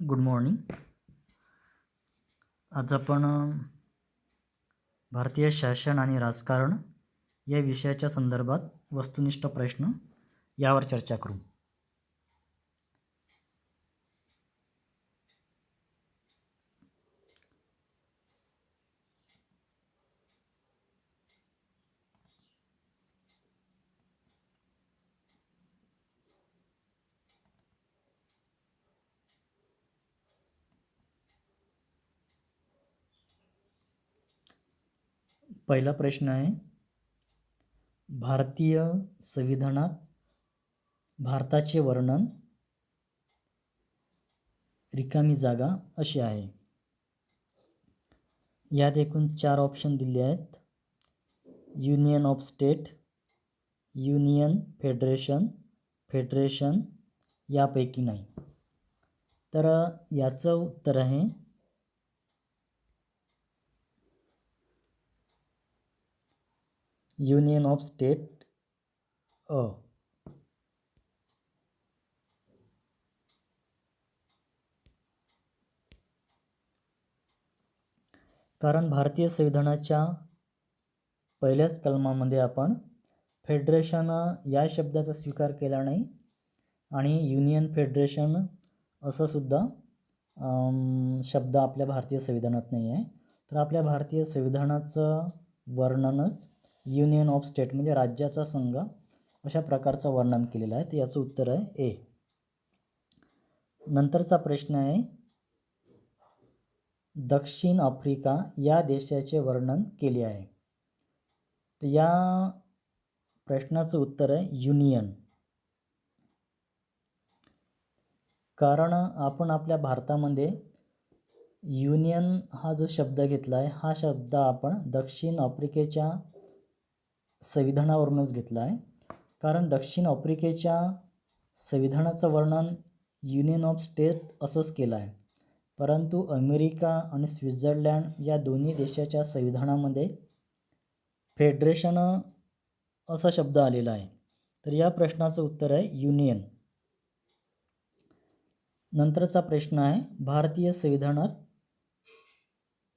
Good morning. आज आपण भारतीय शासन आणि राजकारण या विषयाच्या संदर्भात वस्तुनिष्ठ प्रश्न यावर चर्चा करू. पहिला प्रश्न आहे, भारतीय संविधानात भारताचे वर्णन रिकामी जागा अशी आहे. यात एकूण 4 ऑप्शन दिले आहेत. Union of state, union, federation, federation यापैकी नाही. तर याचं उत्तर आहे युनियन ऑफ स्टेट अ. कारण भारतीय संविधानाच्या पहिल्याच कलमामध्ये आपण फेडरेशन या शब्दाचा स्वीकार केला नाही आणि युनियन, फेडरेशन असं सुद्धा शब्द आपल्या भारतीय संविधानात नाही आहे. तर आपल्या भारतीय संविधानाचं वर्णनच युनियन ऑफ स्टेट म्हणजे राज्याचा संघ अशा प्रकारचं वर्णन केलेलं आहे. तर याचं उत्तर आहे ए. नंतरचा प्रश्न आहे, दक्षिण आफ्रिका या देशाचे वर्णन केले आहे. तर या प्रश्नाचं उत्तर आहे युनियन. कारण आपण आपल्या भारतामध्ये युनियन हा जो शब्द घेतला आहे, हा शब्द आपण दक्षिण आफ्रिकेच्या संविधानावरूनच घेतला आहे. कारण दक्षिण आफ्रिकेच्या संविधानाचं वर्णन युनियन ऑफ स्टेट असंच केलं आहे. परंतु अमेरिका आणि स्वित्झर्लंड या दोन्ही देशाच्या संविधानामध्ये फेडरेशन असा शब्द आलेला आहे. तर या प्रश्नाचं उत्तर आहे युनियन. नंतरचा प्रश्न आहे, भारतीय संविधानात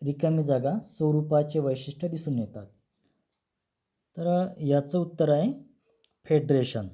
रिकामी जागा स्वरूपाचे वैशिष्ट्य दिसून येतात. तर याचं उत्तर आहे फेडरेशन.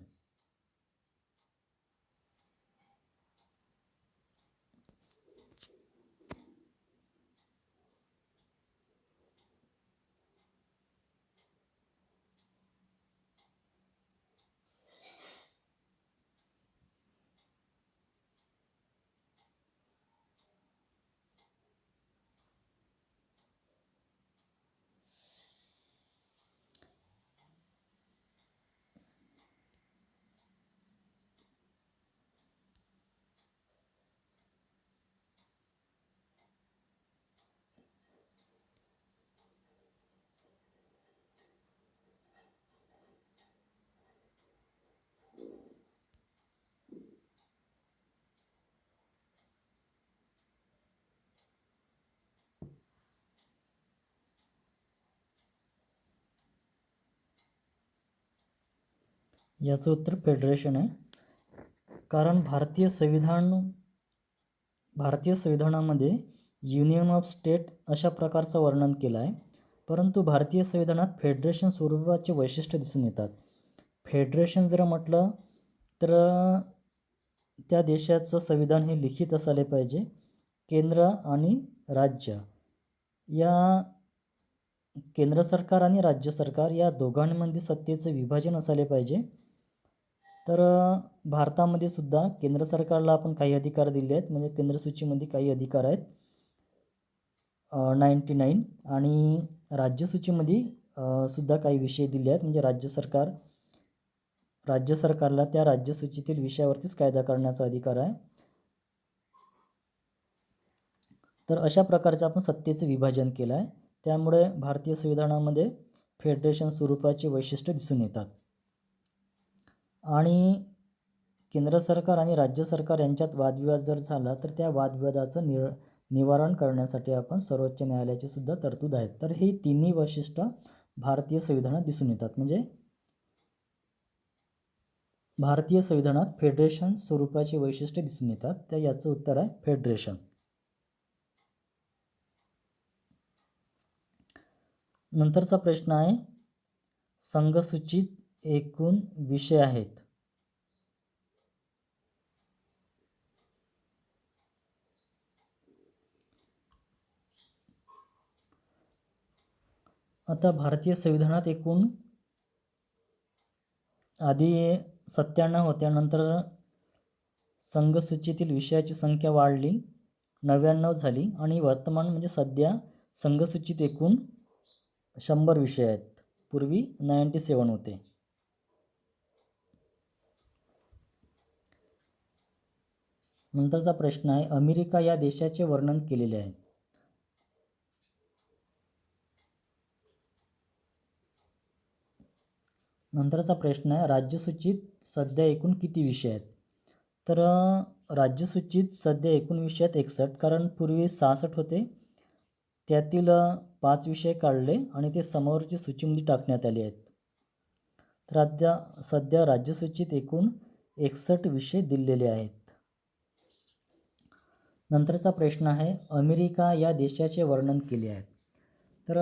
याचं उत्तर फेडरेशन आहे. कारण भारतीय संविधानामध्ये युनियन ऑफ स्टेट अशा प्रकारचं वर्णन केलं आहे. परंतु भारतीय संविधानात फेडरेशन स्वरूपाचे वैशिष्ट्य दिसून येतात. फेडरेशन जर म्हटलं तर त्या देशाचं संविधान हे लिखित असायला पाहिजे. केंद्र आणि राज्य या केंद्र सरकार आणि राज्य सरकार या दोघांमध्ये सत्तेचं विभाजन असायला पाहिजे. तर भारतामध्ये सुद्धा केंद्र सरकारला आपण काही अधिकार दिले आहेत. म्हणजे केंद्र सूचीमध्ये काही अधिकार आहेत 99 आणि राज्य सूचीमध्ये सुद्धा काही विषय दिले आहेत. म्हणजे राज्य सरकारला त्या राज्य सूचीतील विषयावरतीच कायदा करण्याचा अधिकार आहे. तर अशा प्रकारचं आपण सत्तेचं विभाजन केलं आहे. त्यामुळे भारतीय संविधानामध्ये फेडरेशन स्वरूपाचे वैशिष्ट्य दिसून येतात. आणि केंद्र सरकार आणि राज्य सरकार यांच्यात वादविवाद जर झाला तर त्या वादविवादाचं निवारण करण्यासाठी आपण सर्वोच्च न्यायालयाची सुद्धा तरतूद आहेत. तर ही तिन्ही वैशिष्ट्य भारतीय संविधानात दिसून येतात. म्हणजे भारतीय संविधानात फेडरेशन स्वरूपाची वैशिष्ट्ये दिसून येतात, तर याचं उत्तर आहे फेडरेशन. नंतरचा प्रश्न आहे, संघसूचित एकूण विषय आहेत. आता भारतीय संविधानात एकूण आधी 97 होत्या, नंतर संघसूचीतील विषयाची संख्या वाढली, 99 झाली आणि वर्तमान म्हणजे सध्या संघसूचीत एकूण 100 विषय आहेत. पूर्वी 97 होते. नंतरचा प्रश्न आहे, अमेरिका या देशाचे वर्णन केलेले आहे. नंतरचा प्रश्न आहे, राज्यसूचीत सध्या एकूण किती विषय आहेत? तर राज्यसूचीत सध्या एकूण विषय आहेत 61, कारण पूर्वी 66 होते, त्यातील 5 विषय काढले आणि ते समोरची सूचीमध्ये टाकण्यात आले आहेत. तर सध्या राज्यसूचीत एकूण 61 विषय दिलेले आहेत. नंतरचा प्रश्न आहे, अमेरिका या देशाचे वर्णन केले आहे. तर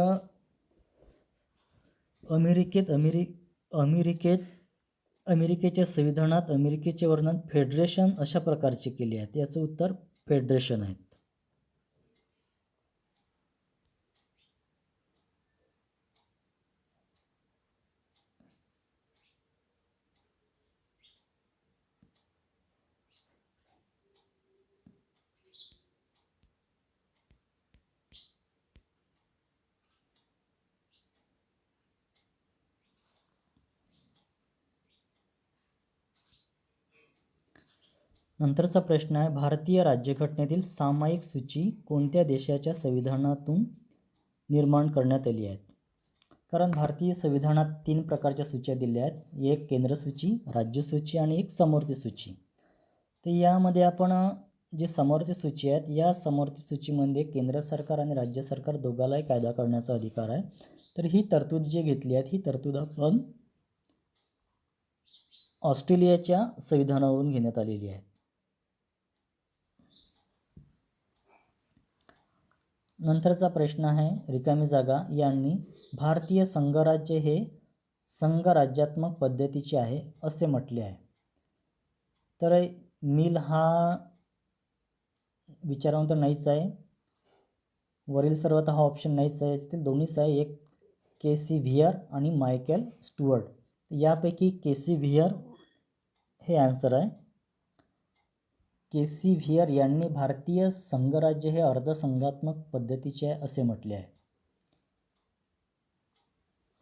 अमेरिकेच्या संविधानात अमेरिकेचे वर्णन फेडरेशन अशा प्रकारचे केले आहे. याचं उत्तर फेडरेशन आहे. नंतरचा प्रश्न आहे, भारतीय राज्यघटनेतील सामायिक सूची कोणत्या देशाच्या संविधानातून निर्माण करण्यात आली आहे? कारण भारतीय संविधानात 3 प्रकारच्या सूच्या दिल्या आहेत, एक केंद्रसूची, राज्यसूची आणि एक समवर्ती सूची. तर यामध्ये आपण जे समवर्ती सूची आहेत, या समवर्ती सूचीमध्ये केंद्र सरकार आणि राज्य सरकार दोघांनाही कायदा करण्याचा अधिकार आहे. तर ही तरतूद जी घेतली आहे, ही तरतूद आपण ऑस्ट्रेलियाच्या संविधानावरून घेण्यात आलेली आहे. नंतरचा प्रश्न आहे, रिकामी जागा यांनी भारतीय संघराज्य हे संघराज्यात्मक पद्धतीचे आहे असे म्हटले आहे. तर मिल हा विचारांत तर नाहीच आहे, वरील सर्वात हा ऑप्शन नाहीच आहे, यातील दोन्हीच आहे, एक केसी व्हियर आणि मायकेल स्टुअर्ट. यापैकी केसी व्हियर हे आन्सर आहे. केसी व्हियर यांनी भारतीय संघराज्य हे अर्धसंघात्मक पद्धतीचे आहे असे म्हटले आहे.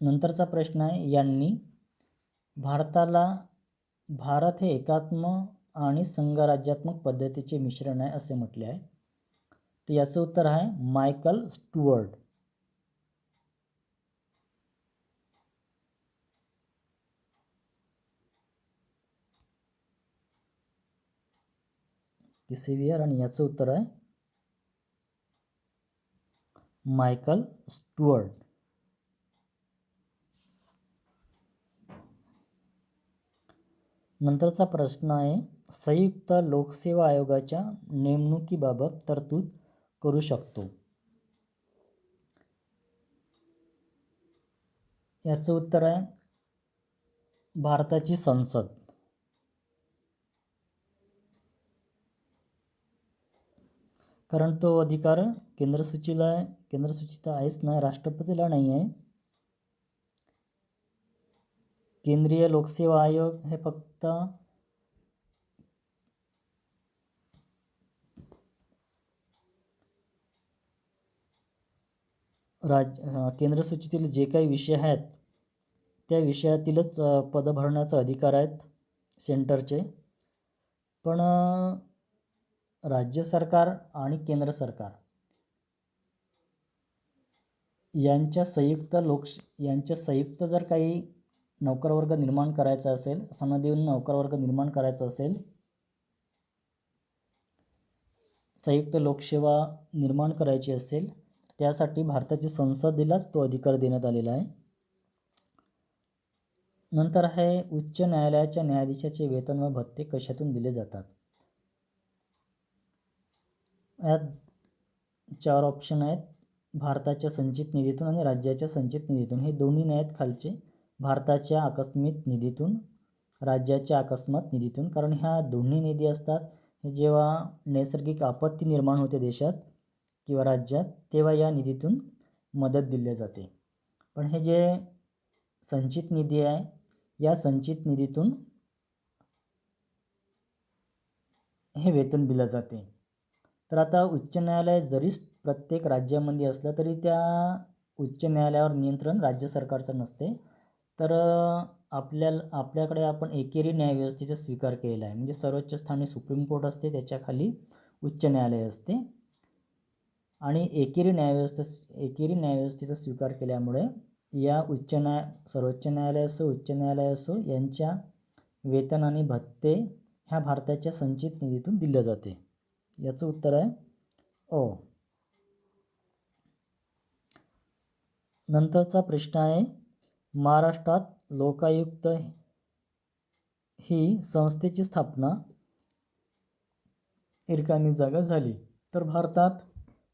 नंतरचा प्रश्न आहे, यांनी भारत हे एकात्म आणि संघराज्यात्मक पद्धतीचे मिश्रण आहे असे म्हटले आहे. तर याचं उत्तर आहे मायकेल स्टुअर्ट. केसी व्हियर आणि याचं उत्तर आहे मायकेल स्टुअर्ट. नंतरचा प्रश्न आहे, संयुक्त लोकसेवा आयोगाच्या नेमणुकीबाबत तरतूद करू शकतो? याचं उत्तर आहे भारताची संसद. कारण तो अधिकार केंद्रसूचीत आहेच नाही, राष्ट्रपतीला नाही आहे. केंद्रीय लोकसेवा आयोग हे फक्त केंद्रसूचीतील जे काही विषय आहेत त्या विषयातीलच पद भरण्याचा अधिकार आहेत सेंटरचे. पण राज्य सरकार आणि केंद्र सरकार यांच्या संयुक्त जर काही नोकरवर्ग निर्माण करायचा असेल, सनदी नोकरवर्ग निर्माण करायचा असेल, संयुक्त लोकसेवा निर्माण करायची असेल, त्यासाठी भारताच्या संसदेलाच तो अधिकार देण्यात आलेला आहे. नंतर आहे उच्च न्यायालयाच्या न्यायाधीशाचे वेतन व भत्ते कशातून दिले जातात. यात 4 ऑप्शन आहेत. भारताच्या संचित निधीतून आणि राज्याच्या संचित निधीतून. हे दोन्ही नाही आहेत खालचे. भारताच्या आकस्मिक निधीतून, राज्याच्या अकस्मात निधीतून. कारण ह्या दोन्ही निधी असतात हे जेव्हा नैसर्गिक आपत्ती निर्माण होते देशात किंवा राज्यात, तेव्हा या निधीतून मदत दिली जाते. पण हे जे संचित निधी आहे, या संचित निधीतून हे वेतन दिलं जाते. तर आता उच्च न्यायालय जरी प्रत्येक राज्यामध्ये असलं तरी त्या उच्च न्यायालयावर नियंत्रण राज्य सरकारचं नसते. तर आपल्याकडे आपण एकेरी न्यायव्यवस्थेचा स्वीकार केलेला आहे. म्हणजे सर्वोच्च स्थानी सुप्रीम कोर्ट असते, त्याच्याखाली उच्च न्यायालय असते. आणि एकेरी न्यायव्यवस्थेचा स्वीकार केल्यामुळे या सर्वोच्च न्यायालय असो, उच्च न्यायालय असो, यांच्या वेतन आणि भत्ते ह्या भारताच्या संचित निधीतून दिले जाते. याचं उत्तर आहे ओ. नंतरचा प्रश्न आहे, महाराष्ट्रात लोकायुक्त ही संस्थेची स्थापना रिकामी जागा झाली. तर भारतात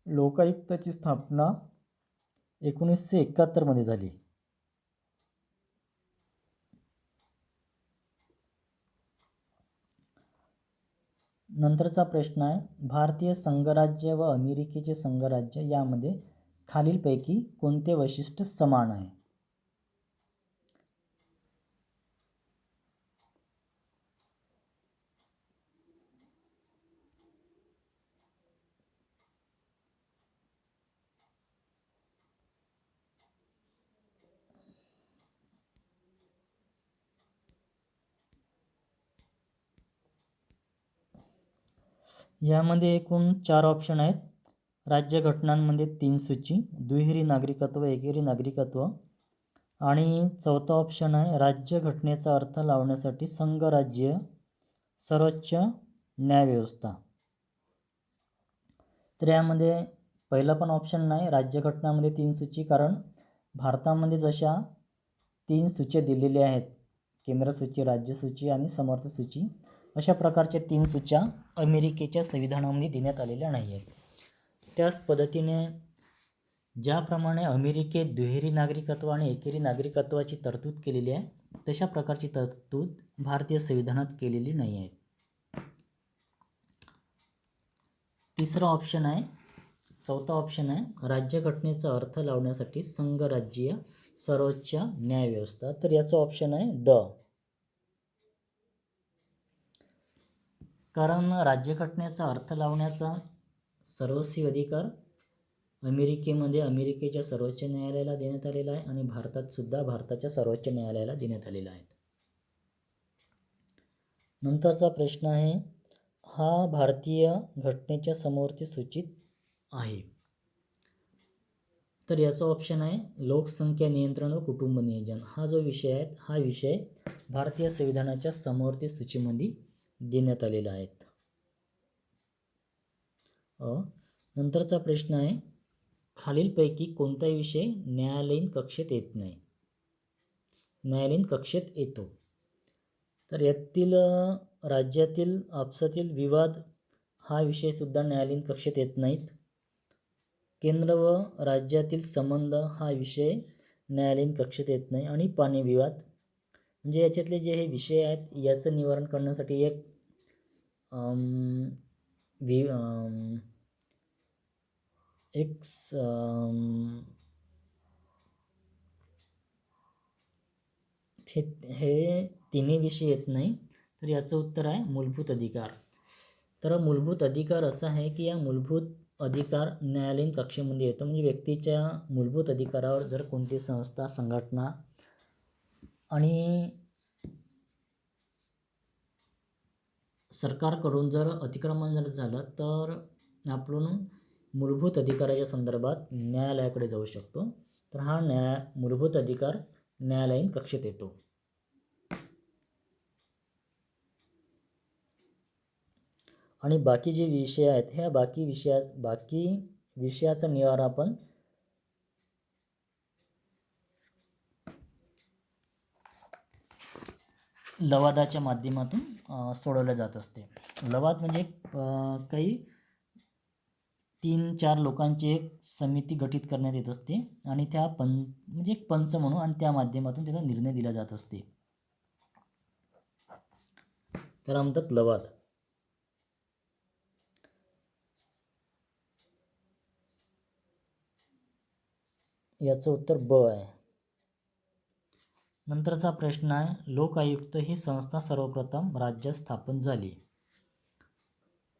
लोकायुक्ताची स्थापना 1971 मध्ये झाली. नंतरचा प्रश्न आहे, भारतीय संघराज्य व अमेरिकेचे संघराज्य यामध्ये खालीलपैकी कोणते वैशिष्ट्य समान आहे. यामध्ये एकूण 4 ऑप्शन आहेत. राज्यघटनांमध्ये 3 सूची, दुहेरी नागरिकत्व, एकेरी नागरिकत्व. आणि चौथा ऑप्शन आहे, राज्यघटनेचा अर्थ लावण्यासाठी संघराज्य, सर्वोच्च न्यायव्यवस्था. तर यामध्ये पहिला पण ऑप्शन नाही, राज्यघटनामध्ये 3 सूची. कारण भारतामध्ये जशा 3 सूच्या दिलेल्या आहेत, केंद्र सूची, राज्य सूची आणि समर्थ सूची, अशा प्रकारच्या 3 सूच्या अमेरिकेच्या संविधानामध्ये देण्यात आलेल्या नाही आहेत. त्याच पद्धतीने ज्याप्रमाणे अमेरिकेत दुहेरी नागरिकत्व आणि एकेरी नागरिकत्वाची तरतूद केलेली आहे, तशा प्रकारची तरतूद भारतीय संविधानात केलेली नाही आहे. तिसरा ऑप्शन आहे, चौथा ऑप्शन आहे, राज्यघटनेचा अर्थ लावण्यासाठी संघराज्य, सर्वोच्च न्यायव्यवस्था. तर याचा ऑप्शन आहे ड. कारण राज्यघटनेचा अर्थ लावण्याचा सर्वस्वी अधिकार अमेरिकेमध्ये अमेरिकेच्या सर्वोच्च न्यायालयाला देण्यात आलेला आहे आणि भारतात सुद्धा भारताच्या सर्वोच्च न्यायालयाला देण्यात आलेला आहे. नंतरचा प्रश्न आहे, हा भारतीय घटनेच्या समवर्ती सूचित आहे. तर याचा ऑप्शन आहे लोकसंख्या नियंत्रण व कुटुंब नियोजन. हा जो विषय आहे, हा विषय भारतीय संविधानाच्या समवर्ती सूचीमध्ये देण्यात आलेला आहे. नंतरचा प्रश्न आहे, खालीलपैकी कोणताही विषय न्यायालयीन कक्षेत येत नाही. न्यायालयीन कक्षेत येतो. तर यातील राज्यातील आपसातील विवाद हा विषयसुद्धा न्यायालयीन कक्षेत येत नाहीत. केंद्र व राज्यातील संबंध हा विषय न्यायालयीन कक्षेत येत नाही. आणि पाणी विवाद, म्हणजे याच्यातले जे हे विषय आहेत, याचं निवारण करण्यासाठी एक हे तिन्ही विषय येत नाही. तर याचं उत्तर आहे मूलभूत अधिकार. तर मूलभूत अधिकार असा आहे की या मूलभूत अधिकार न्यायालयीन कक्षेमध्ये येतो. म्हणजे व्यक्तीच्या मूलभूत अधिकारावर जर कोणती संस्था, संघटना आणि सरकारकडून जर अतिक्रमण जर झालं तर आपण मूलभूत अधिकाराच्या संदर्भात न्यायालयाकडे जाऊ शकतो. तर हा मूलभूत अधिकार न्यायालयीन कक्षेत येतो. आणि बाकी जे विषय आहेत, ह्या बाकी विषयाचा निवारा आपण लवादाच्या माध्यमातून सोडवलं जात असते. लवाद म्हणजे काही 3-4 लोकांची एक समिती गठीत करण्यात येत असते आणि त्या म्हणजे एक पंच म्हणून आणि त्या माध्यमातून त्याचा निर्णय दिला जात असते. त्याला म्हणतात लवाद. याचं उत्तर ब आहे. नंतरचा प्रश्न आहे, लोक आयुक्त ही संस्था सर्वप्रथम राज्यात स्थापन झाली.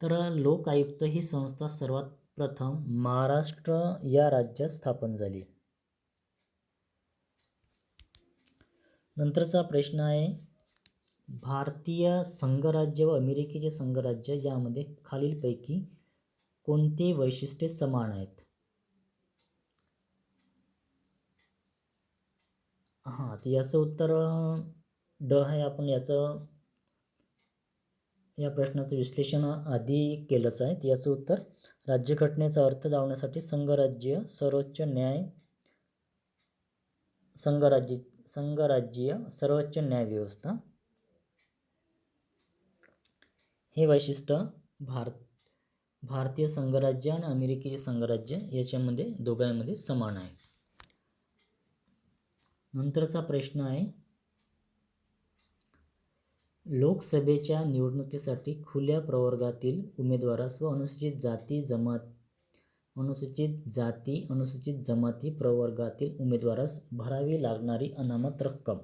तर लोक आयुक्त ही संस्था सर्वात प्रथम महाराष्ट्र या राज्यात स्थापन झाली. नंतरचा प्रश्न आहे, भारतीय संघराज्य व अमेरिकेचे संघराज्य यामध्ये खालीलपैकी कोणते वैशिष्ट्ये समान आहेत? हां, तर याचं उत्तर ड आहे. आपण या प्रश्नाचं विश्लेषण आधी केलंच आहे. तर याचं उत्तर, राज्यघटनेचा अर्थ लावण्यासाठी संघराज्य सर्वोच्च न्याय संघराज्यीय सर्वोच्च न्याय व्यवस्था हे वैशिष्ट्य भारतीय संघराज्य आणि अमेरिकेचे संघराज्य याच्यामध्ये दोघांमध्ये समान आहे. नंतरचा प्रश्न आहे, लोकसभेच्या निवडणुकीसाठी खुल्या प्रवर्गातील उमेदवारास व अनुसूचित जमाती प्रवर्गातील उमेदवारास भरावी लागणारी अनामत रक्कम.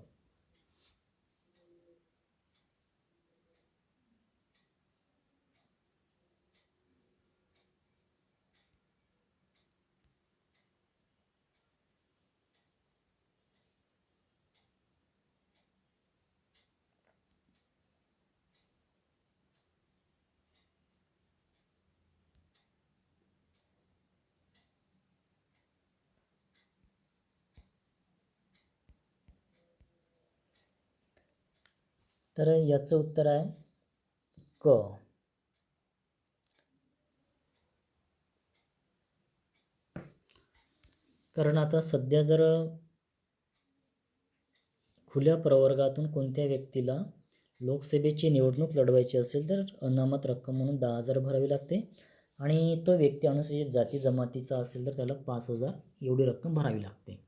तर याचं उत्तर आहे क. कारण आता सध्या जर खुल्या प्रवर्गातून कोणत्या व्यक्तीला लोकसभेची निवडणूक लढवायची असेल तर अनामत रक्कम म्हणून 10,000 भरावी लागते आणि तो व्यक्ती अनुसूचित जाती जमातीचा असेल तर त्याला 5,000 एवढी रक्कम भरावी लागते.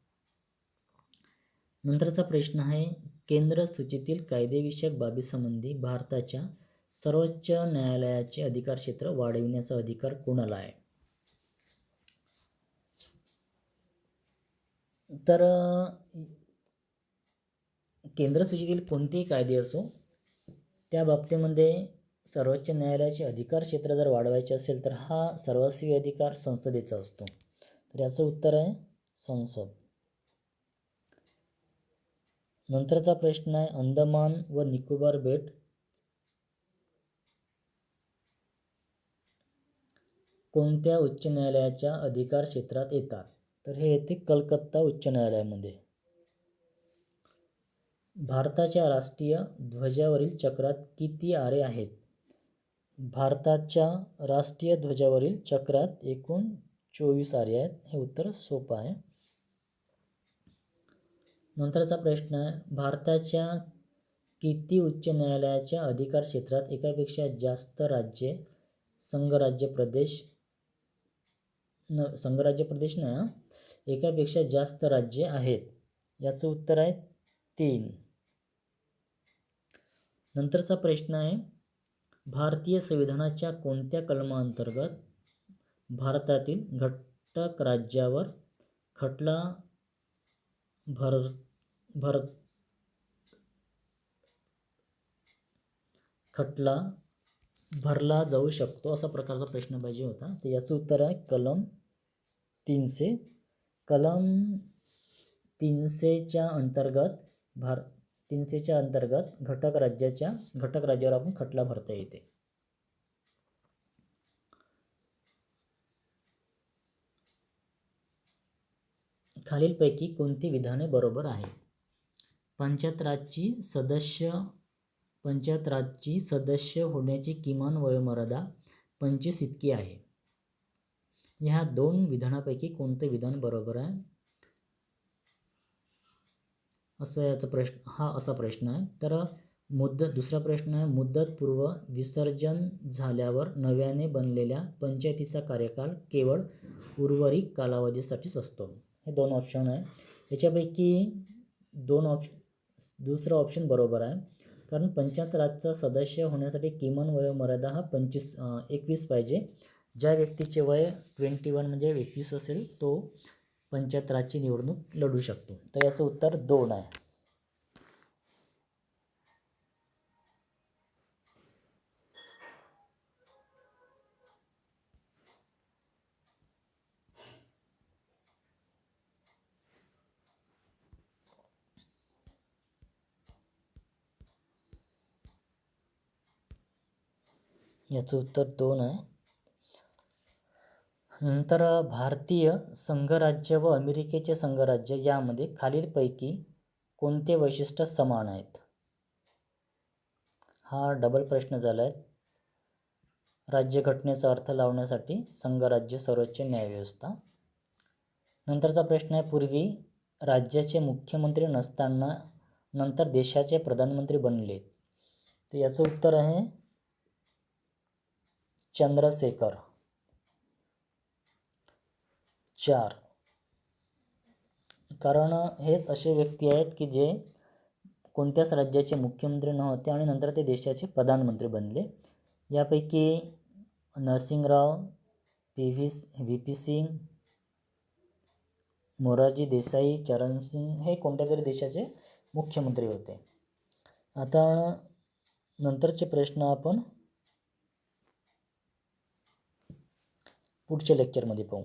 नंतरचा प्रश्न आहे, केंद्र सूचीतील कायदेविषयक बाबीसंबंधी भारताच्या सर्वोच्च न्यायालयाचे अधिकार क्षेत्र वाढविण्याचा अधिकार कोणाला आहे? तर केंद्र सूचीतील कोणतेही कायदे असो त्या बाबतीमध्ये सर्वोच्च न्यायालयाचे अधिकार क्षेत्र जर वाढवायचे असेल तर हा सर्वस्वी अधिकार संसदेचा असतो. तर याचं उत्तर आहे संसद. नंतरचा प्रश्न आहे, अंदमान व निकोबार बेट कोणत्या उच्च न्यायालयाच्या अधिकार क्षेत्रात येतात? तर हे येते कलकत्ता उच्च न्यायालयामध्ये. भारताच्या राष्ट्रीय ध्वजावरील चक्रात किती आरे आहेत? भारताच्या राष्ट्रीय ध्वजावरील चक्रात एकूण 24 आरे आहेत. हे उत्तर सोपं आहे. नंतरचा प्रश्न आहे, भारताच्या किती उच्च न्यायालयाच्या अधिकार क्षेत्रात एकापेक्षा जास्त राज्ये संघराज्य प्रदेश नाही, एकापेक्षा जास्त राज्ये आहेत? याचं उत्तर आहे 3. नंतरचा प्रश्न आहे, भारतीय संविधानाच्या कोणत्या कलमांतर्गत भारतातील घटक राज्यावर खटला भरला जाऊ शकतो असा प्रकारचा प्रश्न पाहिजे होता. तर याचं उत्तर आहे कलम 300. कलम 300च्या अंतर्गत घटक राज्यावर आपण खटला भरता येते. खालीलपैकी कोणती विधाने बरोबर आहे? पंचायत राजची सदस्य होण्याची किमान वयोमर्यादा 25 इतकी आहे. ह्या 2 विधानापैकी कोणते विधान बरोबर आहे असा प्रश्न आहे. तर दुसरा प्रश्न आहे, मुदतपूर्व विसर्जन झाल्यावर नव्याने बनलेल्या पंचायतीचा कार्यकाल केवळ उर्वरित कालावधीसाठीच असतो. हे 2 ऑप्शन आहे. याच्यापैकी 2 दुसरा ऑप्शन बरोबर आहे, कारण पंचायत राजचा सदस्य होण्यासाठी किमान वयोमर्यादा हा 21 पाहिजे. ज्या व्यक्तीचे वय 21 म्हणजे 21 असेल तो पंचायत राजची निवडणूक लढू शकतो. तर याचं उत्तर 2 आहे. याचं उत्तर 2 आहे. नंतर भारतीय संघराज्य व अमेरिकेचे संघराज्य यामध्ये खालीलपैकी कोणते वैशिष्ट्य समान आहेत? हा डबल प्रश्न झाला आहे. राज्यघटनेचा अर्थ लावण्यासाठी संघराज्य सर्वोच्च न्यायव्यवस्था. नंतरचा प्रश्न आहे, पूर्वी राज्याचे मुख्यमंत्री नसताना नंतर देशाचे प्रधानमंत्री बनले. तर याचं उत्तर आहे चंद्रशेखर. 4. कारण हेच असे व्यक्ती आहेत की जे कोणत्याच राज्याचे मुख्यमंत्री नव्हते आणि नंतर ते देशाचे प्रधानमंत्री बनले. यापैकी नरसिंगराव, व्ही.पी. सिंग, मोरारजी देसाई, चरण सिंग हे कोणत्या तरी देशाचे मुख्यमंत्री होते. आता नंतरचे प्रश्न आपण पुढच्या लेक्चरमध्ये पाहू.